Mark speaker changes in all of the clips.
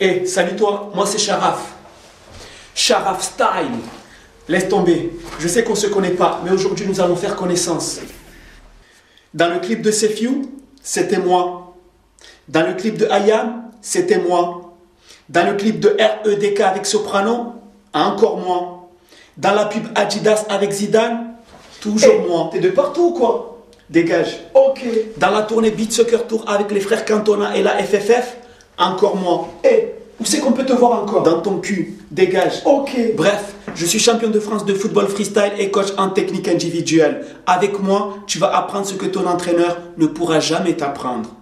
Speaker 1: Hey, salut toi, moi c'est Sharaf. Sharaf Style. Laisse tomber, je sais qu'on ne se connaît pas, mais aujourd'hui nous allons faire connaissance. Dans le clip de Sefiu, c'était moi. Dans le clip de Ayam, c'était moi. Dans le clip de REDK avec Soprano, encore moi. Dans la pub Adidas avec Zidane, toujours moi.
Speaker 2: T'es de partout ou quoi?
Speaker 1: Dégage.
Speaker 2: Ok.
Speaker 1: Dans la tournée Beat Soccer Tour avec les frères Cantona et la FFF, encore moi.
Speaker 2: Où c'est qu'on peut te voir encore?
Speaker 1: Dans ton cul, dégage.
Speaker 2: Ok.
Speaker 1: Bref, je suis champion de France de football freestyle et coach en technique individuelle. Avec moi, tu vas apprendre ce que ton entraîneur ne pourra jamais t'apprendre.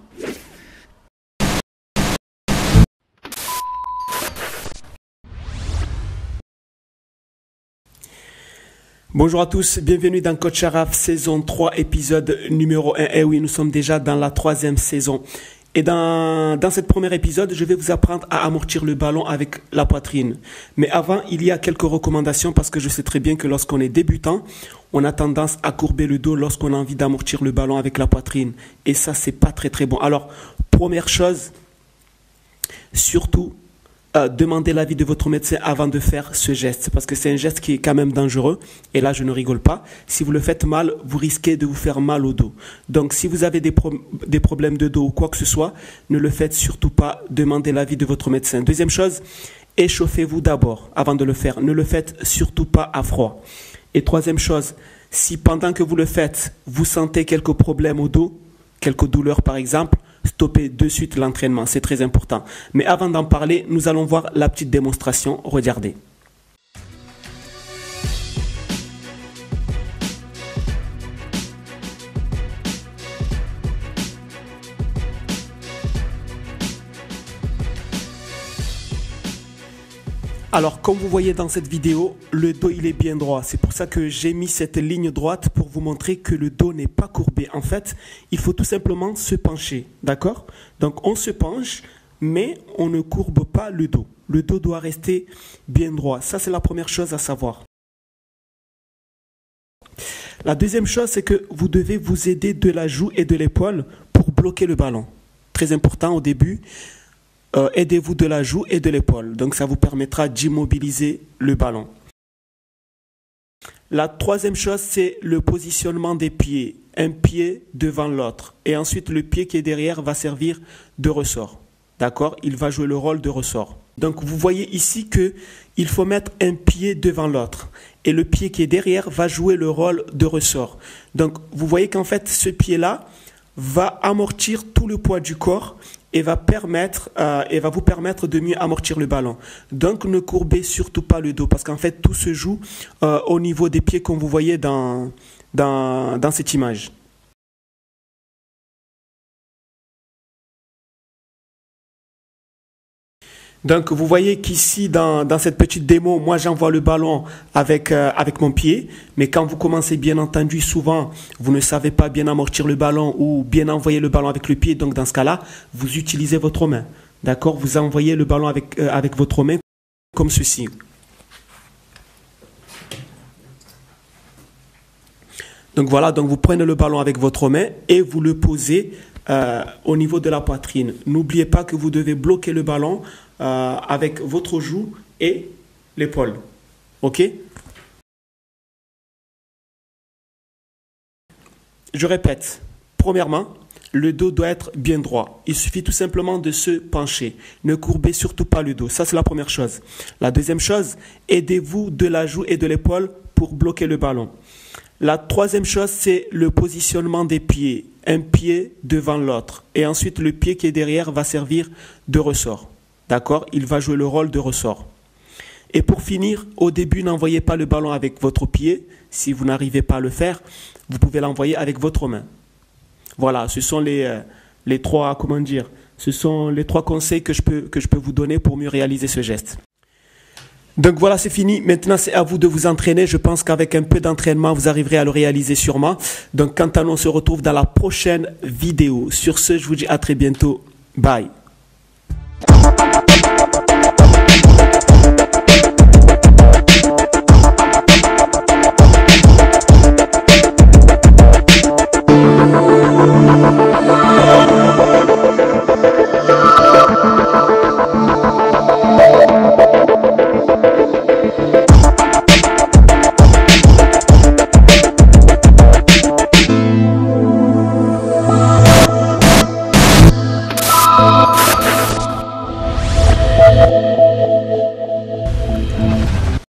Speaker 1: Bonjour à tous, bienvenue dans Coach Sharaf, saison 3, épisode numéro 1. Et oui, nous sommes déjà dans la 3e saison. Et dans cette première épisode, je vais vous apprendre à amortir le ballon avec la poitrine. Mais avant, il y a quelques recommandations parce que je sais très bien que lorsqu'on est débutant, on a tendance à courber le dos lorsqu'on a envie d'amortir le ballon avec la poitrine. Et ça, c'est pas très très bon. Alors, première chose, surtout, demandez l'avis de votre médecin avant de faire ce geste parce que c'est un geste qui est quand même dangereux et là je ne rigole pas. Si vous le faites mal, vous risquez de vous faire mal au dos. Donc si vous avez des problèmes de dos ou quoi que ce soit, ne le faites surtout pas, demandez l'avis de votre médecin. Deuxième chose, échauffez-vous d'abord avant de le faire. Ne le faites surtout pas à froid. Et troisième chose, si pendant que vous le faites, vous sentez quelques problèmes au dos, quelques douleurs par exemple, stoppez de suite l'entraînement, c'est très important. Mais avant d'en parler, nous allons voir la petite démonstration. Regardez. Alors, comme vous voyez dans cette vidéo, le dos il est bien droit. C'est pour ça que j'ai mis cette ligne droite pour vous montrer que le dos n'est pas courbé. En fait, il faut tout simplement se pencher, d'accord? Donc, on se penche, mais on ne courbe pas le dos. Le dos doit rester bien droit. Ça, c'est la première chose à savoir. La deuxième chose, c'est que vous devez vous aider de la joue et de l'épaule pour bloquer le ballon. Très important au début. Aidez-vous de la joue et de l'épaule. Donc ça vous permettra d'immobiliser le ballon. La troisième chose, c'est le positionnement des pieds. Un pied devant l'autre. Et ensuite, le pied qui est derrière va servir de ressort. D'accord? Il va jouer le rôle de ressort. Donc vous voyez ici qu'il faut mettre un pied devant l'autre. Et le pied qui est derrière va jouer le rôle de ressort. Donc vous voyez qu'en fait, ce pied-là va amortir tout le poids du corps et va vous permettre de mieux amortir le ballon. Donc ne courbez surtout pas le dos parce qu'en fait tout se joue au niveau des pieds comme vous voyez dans cette image. Donc vous voyez qu'ici dans cette petite démo, moi j'envoie le ballon avec mon pied, mais quand vous commencez bien entendu, souvent vous ne savez pas bien amortir le ballon ou bien envoyer le ballon avec le pied, donc dans ce cas-là, vous utilisez votre main, d'accord? Vous envoyez le ballon avec votre main comme ceci. Donc voilà, donc vous prenez le ballon avec votre main et vous le posez au niveau de la poitrine. N'oubliez pas que vous devez bloquer le ballon avec votre joue et l'épaule. Ok? Je répète. Premièrement, le dos doit être bien droit. Il suffit tout simplement de se pencher. Ne courbez surtout pas le dos. Ça, c'est la première chose. La deuxième chose, aidez-vous de la joue et de l'épaule pour bloquer le ballon. La troisième chose, c'est le positionnement des pieds. Un pied devant l'autre. Et ensuite, le pied qui est derrière va servir de ressort. D'accord? Il va jouer le rôle de ressort. Et pour finir, au début, n'envoyez pas le ballon avec votre pied. Si vous n'arrivez pas à le faire, vous pouvez l'envoyer avec votre main. Voilà, ce sont les trois conseils que je peux vous donner pour mieux réaliser ce geste. Donc voilà, c'est fini. Maintenant, c'est à vous de vous entraîner. Je pense qu'avec un peu d'entraînement, vous arriverez à le réaliser sûrement. Donc, quant à nous, on se retrouve dans la prochaine vidéo. Sur ce, je vous dis à très bientôt. Bye.